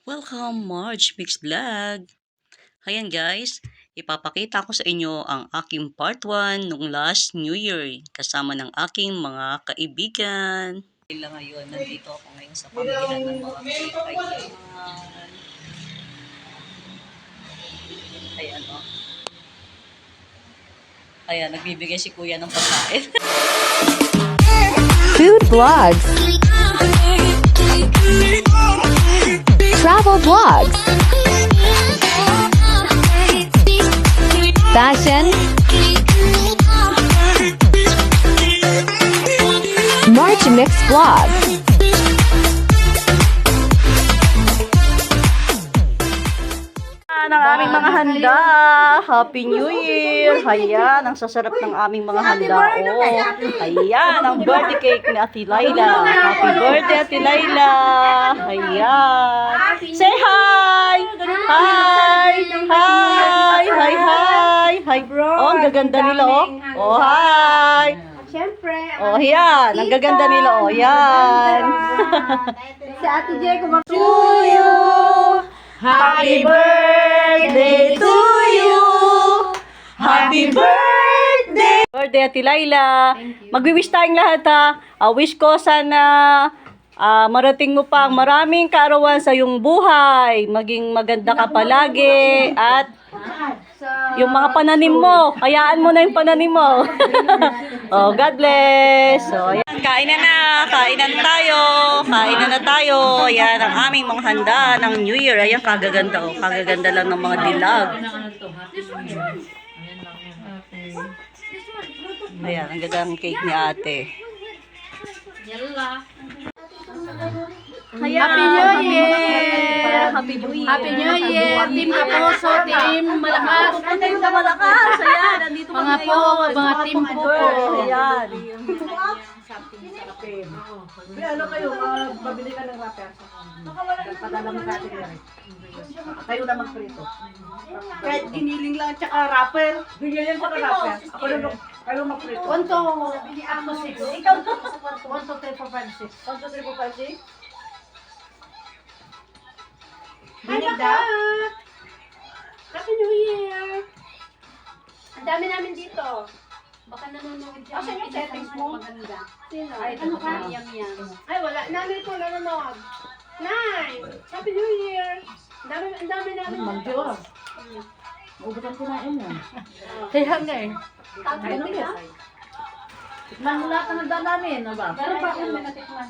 Welcome, March Mix Vlog! Ayan guys, ipapakita ko sa inyo ang aking part 1 nung last New Year kasama ng aking mga kaibigan. Ngayon, nandito ako ngayon sa pamilihan ng mga kaibigan. Ayan o. Ayan, nagbibigay si kuya ng pagkain. Food vlogs, travel vlogs, fashion, March Mix vlog. Ang aming mga handa. Happy New Year! Ayan, ang sasarap ng aming mga handa. Oh, ayan, ang birthday cake ni Ate Laila. Happy birthday, Ate Laila! Ayan. Say hi! Hi! Hi! Hi! Hi! Hi! Oh, ang gaganda nila, oh. Oh, hi! Siyempre. Oh, yan. Ang gaganda nila, oh. Yan. Si Ate Jay, To you! Happy birthday to you! Happy birthday! Birthday, Ate Laila. Magwi-wish tayong lahat, ha. Wish ko sana marating mo pa ang maraming kaarawan sa iyong buhay. Maging maganda ka palagi. At yung mga pananim mo, hayaan mo na yung pananim mo. Oh, God bless. So, ayan. Kain na tayo. Kainan na tayo. Ayan, ang aming mga handa ng New Year. Ayan, kagaganda, oh. Kagaganda lang ng mga dilag. Ayan, ang ganda ng cake ni ate. Ayan, Happy New Year! Happy New Year! Happy New Year! Team Kapuso, Team Malakas. Team ka malakas. Ayan, nandito kami Mga po, ngayon. mga team po po. Ayan. Ano kayo, mabili ka ng wrapper. Padala mo sa atin yan. Kayo na magprito. Kahit giniling lang at saka wrapper. Bigyan yan sa wrapper. Ako na kayo magprito. 1 to 6. Ikaw 1 to 3, 4, 5, 6. 1, 2, 3, 4, 5, 6. Hi, Binig daw? Happy New Year! Ang dami namin dito. Baka nanonood dyan. Asan yung settings mo? Maganda. Sino? Ay, Ano ka? yum, yum. Ay, wala. Nanay ko nanonood. Nay! Happy New Year! Ang dami namin dito. Maubutan ko na yun yan. Kaya nga eh. Ano yan? Tikman mo lahat ng handa namin, ano ba? Pero pa kung may natikman.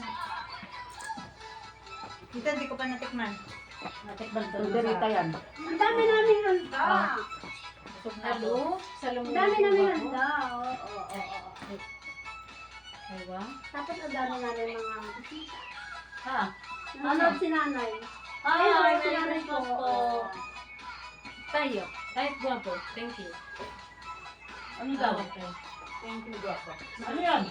Dito, hindi ko pa natikman. Natikman ko. Derita yan. Ang dami namin handa. Halo? Ang dami namin handa. Oo. Aywa? Tapos ang dami namin mga bisita. Ha? Nanonood si nanay. Ay, si nanay ko. Tayo. Kahit guwapo. Thank you. Ano daw? Thank you, Guapo. Ano yan?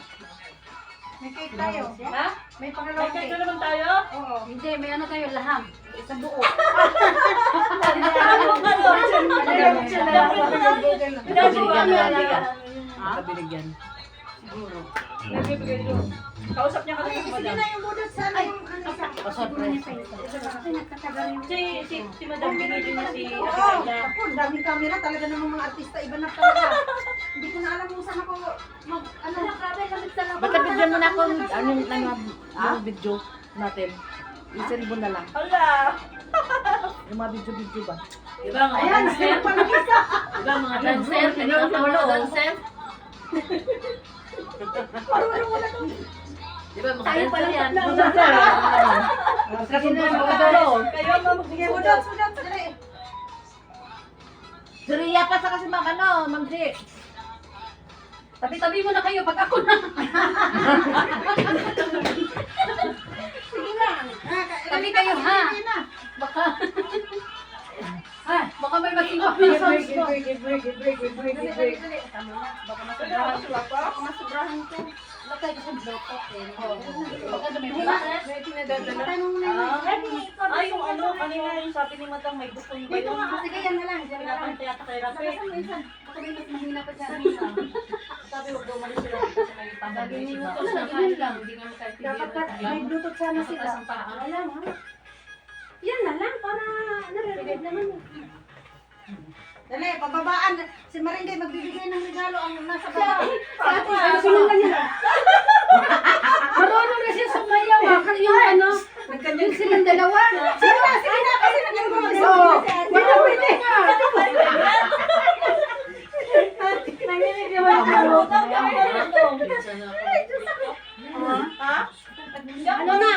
May cake tayo. Ha? May May pangalawang cake cake. na naman tayo? Oo. Hindi, may ano tayo, laham. Isang buo. Nakabilig yan. Siguro. Nagbibigay doon. Kausap niya kami ng madam. yung budot sana yung ano sa Pa-surprise. nagtatagal yung Si madam binili niya si Oo, Ate ako, ang daming camera talaga ng mga artista, iba na talaga. Hindi ko na alam kung saan ako ano, grabe, lamig talaga. Basta bigyan mo na ako yung video natin. I-send mo na lang. Hala! Yung mga video ba? Diba mga Ayan, sino pa nag-isa? Diba mga dancer? Ano ang mga dancer? Diba mga dancer yan? Kasi na yung mga dancer. Kayo ang magbigay mo Budot, budot, dali. Suriya pa sa kasi Ma'am G. Tabi-tabi mo na kayo pag ako na. Sige na. Tabi kayo, ha? Baka. Baka may matingkap na sa Break, break. Baka masobrahan ko. Baka kasi blocked eh. Baka may Ay, yung ano, kanina yung sabi ni Madam, may bukong ba Dito yun? nga, sige yan na lang. Diyan na lang. Pinapantay ata kay Rafi. Baka may mas mahina pa dyan. Sabi, huwag daw malis sila kasi may Sabi pambagay ni sila. Utos na yun lang. Hindi kami kahit Dapat may bluetooth sana sila. Wala mo. Yan na lang. Dali, pababaan. Si Maringay magbibigay ng regalo ang nasa baba. Marunong na siya sumayaw. Yung ano, yung silang dalawa. Sige na, kasi nagyan mo. Wala pwede nga. Ano na?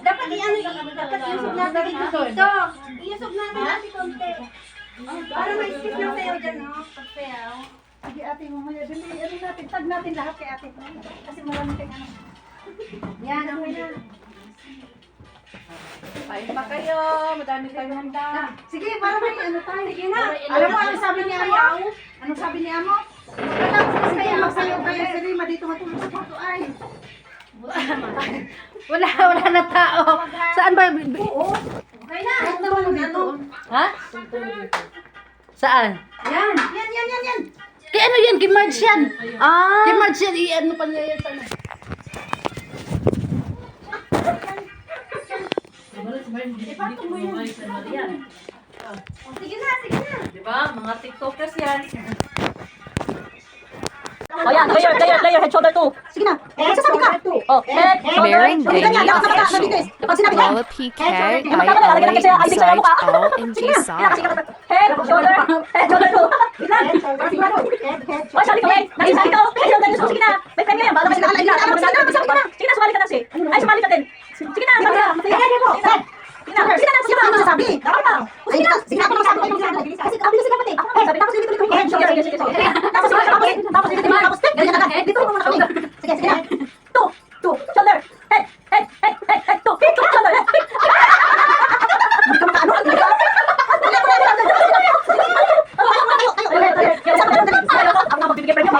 Dapat i-ano, dapat iusog natin dito. Iusog natin natin konti. Para may skip lang sa'yo dyan, no? Pagsayaw. Sige ate, mamaya dali. Ano natin, tag natin lahat kay ate. Kasi marami kayong ano. Yan, okay na. Kain pa kayo. Madami kayong handa. Sige, para may ano tayo. Sige na. Alam mo, ano sabi ni Amo? Anong sabi ni Amo? Magkatapos kayo, magsayaw kayo. Si Rima dito matulog sa kwarto ay. Wala na tao. Saan ba? Okay na. Ano naman dito? Ha? Saan? Yan. Yan. Kaya ano yan? Kay Marge yan. Kay Marge yan. I-ano pa niya yan. Sige na. Diba? Mga TikTokers yan. O yan, player, head, shoulder, two. Sige na. Sasabi ka. Oh, head, shoulder. Mary Sabi ka niya, dapat nabigay. Kapag sinabi ka. Lola PK, ILA Insight, all in G side. Head, shoulder, two. Biglang. O, sabi ko, naging sabi ko. Head, shoulder, two. Sige na. May pen ngayon. Baka may sinabi ka. Sige na, sumali ka na si. Ay, sumali ka din. Sige na, sabi na. Sige na, Masasabi. dapat na. Sige na, ako nang sabi ko. Kasi sabi ko sila pati. Sabi, tapos dito ko. Sige. Tapos ganyan na. Dito mo muna kami. Sige na. Two, shoulder, head, two, shoulder, head. Hindi ka makaano. Ako na magbibigay pa niyo.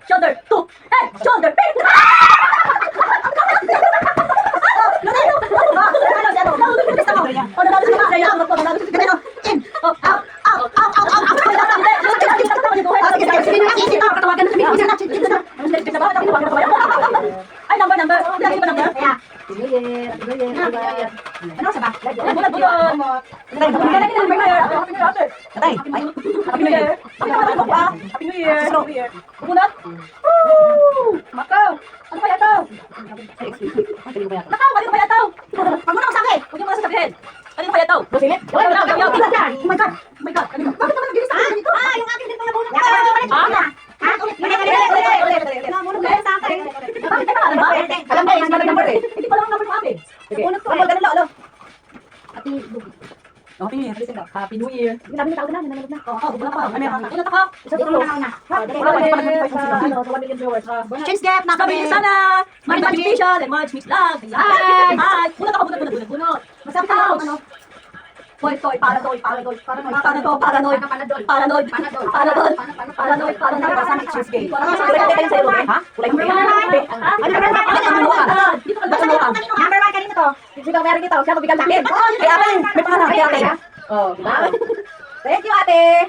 Shoulder, two, head, shoulder, ay, number. Lagi ba number? Ano sa ba? Bulat. Happy New Year. Happy New Year. Bulat. Makaw. Ano kaya ito? Makaw, ano kaya ito? Pag mo na magsabi. Huwag yung mga sasabihin. Ano kaya ito? Oh my God. Kanino? Bakit naman nagbilis ako dito? Yung akin din pala bunot ko. Ulit sa akin. Bakit tayo alam ba? Alam mo, yung number eh. Hindi pa lang number mo akin. Bunot ko. Ganun lang, alam. Happy New Year. Happy New Year. Sabi na tao na, nanalog na. Oo, wala pa. Unat ako. Change gap, Sabi nakabili. niyo sana. March Meditation and March Mix Vlog. Hi. Bunot ako. Masabi tayo, ano? Toy. Paranoid. Parang exchange game. Ha? Kulay mo yan. Dito ka ba sa mga? Number 1 kanino to? Sigaw meron dito. Siya mabigal natin. Kaya akin. May pangarap. Kaya akin. Oh, diba? Thank you, ate.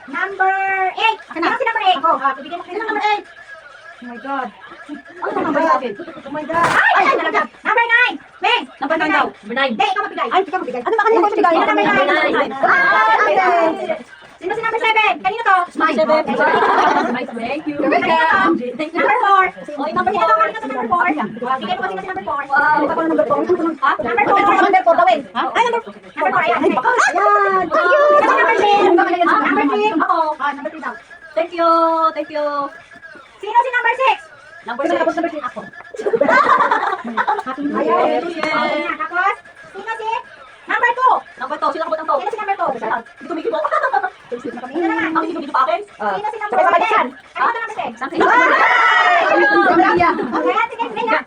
Number 8. Ano si number 8? Ako. Bigyan mo kayo ng number 8. Oh my God. Ano ang number sa akin? Oh my God. Ay, nalagyan. Number 9. Meg. Number 9 daw. Number 9. Hindi, ikaw magbigay. Ay, ikaw magbigay. Ano ba kanina magbigay? Number Number 9. 9. Ay, ate. Sino si number 7? Kanino to? Smile. Thank you. Thank you. Number 4. Oy, number Kanino to? 4. Kanino to number 4? Bigyan mo sino si number 4. Wow, ikaw number 4. Ha? Number 4. Number 4 gawin. Ha? Ay, number 4. Ayan. Ayan. Thank you. Sino si number 3? Number 3. Ako. Number 3 daw. Thank you. Sino si number 6? Number 6. Ako. Ayan. Tapos, sino si number 2? Number 2. Sino nakabot ang to? Sino si number 2? yan. Hindi tumigil mo. Ito naman. Ang hindi pa akin. Sino si number Sabay sabay 10? yan. Ano na number 10? Something. Okay, sige, sige.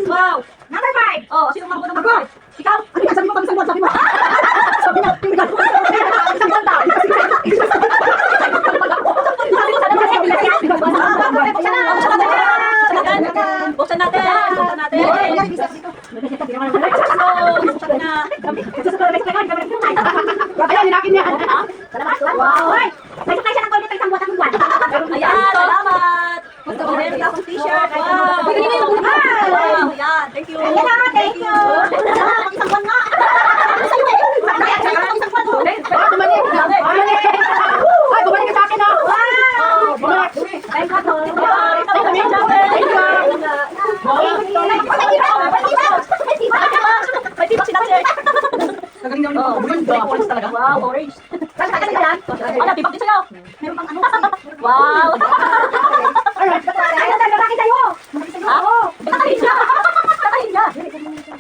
Wow. Number 5. Oh, sino mga number 5? Ikaw. Ano yan? Sabi mo pag isang buwan, sabi mo. Sabi niya, yung bigat. Isang buwan daw. Buksan natin. Buksan natin. Ayan, ninakin niya. Wow. Hoy, may sakay siya ng Colgate isang buwan, tatlong buwan. Ayan, salamat. Gusto ko rin akong t-shirt. Wow. Wow, yan. Thank you. Ayan na, thank you. Isang buwan nga. Sa'yo eh. Isang buwan. Bumalik ka sa akin, ha? Bumalik. Thank you. May tibak si Nancy. Wow, orange. Ano, tibak din sa'yo. Wow. Ha? Kakain niya. Kakain niya.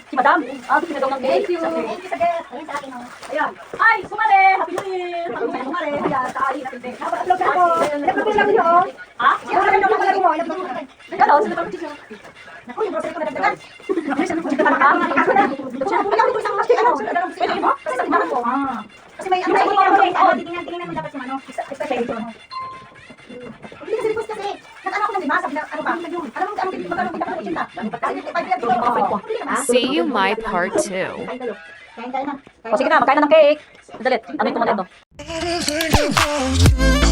Si Madam. Gusto niya daw ng cake. Ayan. Ay, sumali. Happy New Year. Sumali. Ayan, kaali natin din. Ha? Gano'n, sino ba ang t-shirt? Naku, yung grocery ko nadagdagan. Pwede mo? Kasi sa ibahan ko. Kasi may ano, titingnan mo dapat yung ano, especially ito. Hindi kasi request kasi. Nag-ano ako ng diba? Sabi na, ano ba? Alam mo, magkano kita ko ng See you my part 2. Kain tayo na. O sige na, magkain na ng cake. Dalit, ano yung tumalit, no? Everything you go through.